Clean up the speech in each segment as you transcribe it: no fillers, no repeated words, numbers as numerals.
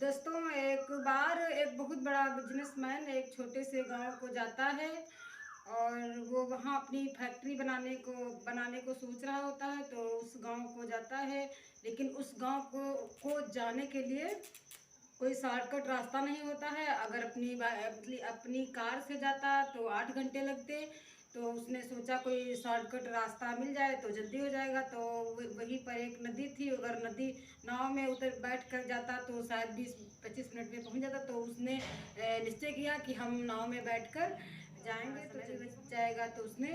दोस्तों, एक बार एक बहुत बड़ा बिजनेसमैन एक छोटे से गांव को जाता है और वो वहां अपनी फैक्ट्री बनाने को सोच रहा होता है। तो उस गांव को जाता है, लेकिन उस गांव को जाने के लिए कोई शॉर्टकट रास्ता नहीं होता है। अगर अपनी कार से जाता तो 8 घंटे लगते। तो उसने सोचा कोई शॉर्टकट रास्ता मिल जाए तो जल्दी हो जाएगा। तो वहीं पर एक नदी थी, अगर नदी नाव में उतर बैठ कर जाता तो शायद 20-25 मिनट में पहुंच जाता। तो उसने निश्चय किया कि हम नाव में बैठकर जाएंगे तो जल्दी बच जाएगा। तो उसने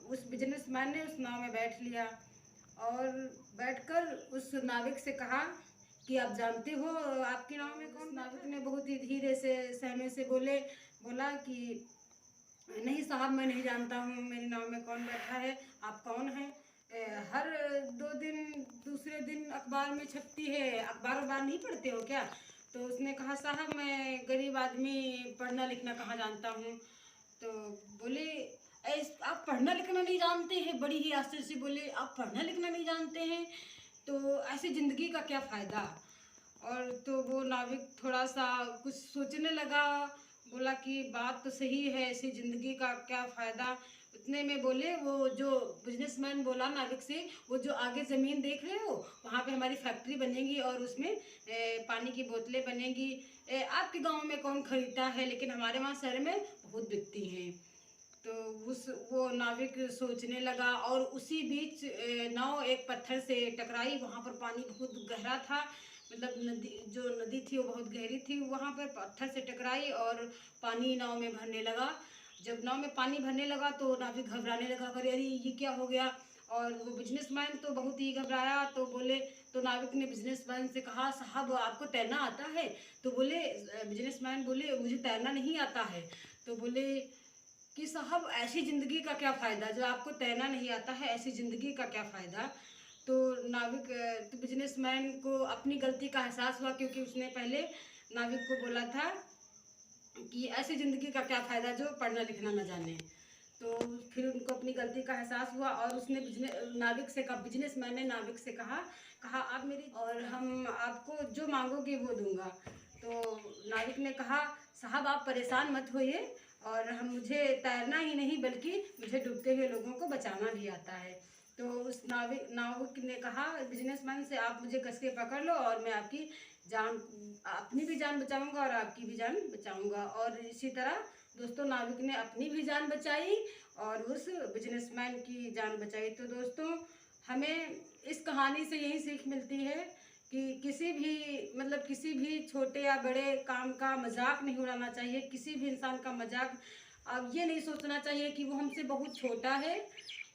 उस बिजनेसमैन ने उस नाव में बैठ लिया और बैठकर उस नाविक से कहा कि आप जानते हो आपकी नाव में कौन। नाविक ने बहुत ही धीरे से सहमे से बोला कि नहीं साहब, मैं नहीं जानता हूँ मेरी नाव में कौन बैठा है, आप कौन हैं। हर 2 दिन दूसरे दिन अखबार में छपती है, अखबार नहीं पढ़ते हो क्या। तो उसने कहा साहब, मैं गरीब आदमी पढ़ना लिखना कहाँ जानता हूँ। तो बोले आप पढ़ना लिखना नहीं जानते हैं। बड़ी ही आश्चर्य से बोले, आप पढ़ना लिखना नहीं जानते हैं तो ऐसी ज़िंदगी का क्या फ़ायदा। और तो वो नाविक थोड़ा सा कुछ सोचने लगा, बोला कि बात तो सही है, ऐसी ज़िंदगी का क्या फ़ायदा। उतने में बोले, वो जो बिजनेसमैन बोला नाविक से, वो जो आगे ज़मीन देख रहे हो वहाँ पे हमारी फैक्ट्री बनेगी और उसमें पानी की बोतलें बनेगी। आपके गांव में कौन खरीदता है, लेकिन हमारे वहाँ शहर में बहुत बिकती हैं। तो वो नाविक सोचने लगा और उसी बीच नाव एक पत्थर से टकराई। वहाँ पर पानी बहुत गहरा था, मतलब जो नदी थी वो बहुत गहरी थी। वहाँ पर पत्थर से टकराई और पानी नाव में भरने लगा। जब नाव में पानी भरने लगा तो नाविक घबराने लगा, अरे अरे ये क्या हो गया। और वो बिजनेसमैन तो बहुत ही घबराया। तो नाविक ने बिजनेसमैन से कहा, साहब आपको तैरना आता है। तो बिजनेसमैन बोले, मुझे तैरना नहीं आता है। तो बोले कि साहब, ऐसी ज़िंदगी का क्या फ़ायदा, जो आपको तैरना नहीं आता है, ऐसी ज़िंदगी का क्या फ़ायदा। तो बिजनेसमैन को अपनी गलती का एहसास हुआ, क्योंकि उसने पहले नाविक को बोला था कि ऐसी ज़िंदगी का क्या फ़ायदा जो पढ़ना लिखना न जाने। तो फिर उनको अपनी गलती का एहसास हुआ और उसने बिजनेसमैन ने नाविक से कहा आप मेरी, और हम आपको जो मांगोगे वो दूंगा। तो नाविक ने कहा, साहब आप परेशान मत होइए, और मुझे तैरना ही नहीं बल्कि मुझे डूबते हुए लोगों को बचाना भी आता है। तो उस नाविक ने कहा बिजनेसमैन से, आप मुझे कस के पकड़ लो और मैं आपकी जान अपनी भी जान बचाऊंगा और आपकी भी जान बचाऊंगा। और इसी तरह दोस्तों, नाविक ने अपनी भी जान बचाई और उस बिजनेसमैन की जान बचाई। तो दोस्तों, हमें इस कहानी से यही सीख मिलती है कि किसी भी छोटे या बड़े काम का मजाक नहीं उड़ाना चाहिए। किसी भी इंसान का मजाक अब ये नहीं सोचना चाहिए कि वो हमसे बहुत छोटा है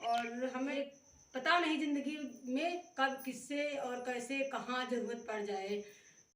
और हमें पता नहीं ज़िंदगी में कब किससे और कैसे कहाँ ज़रूरत पड़ जाए।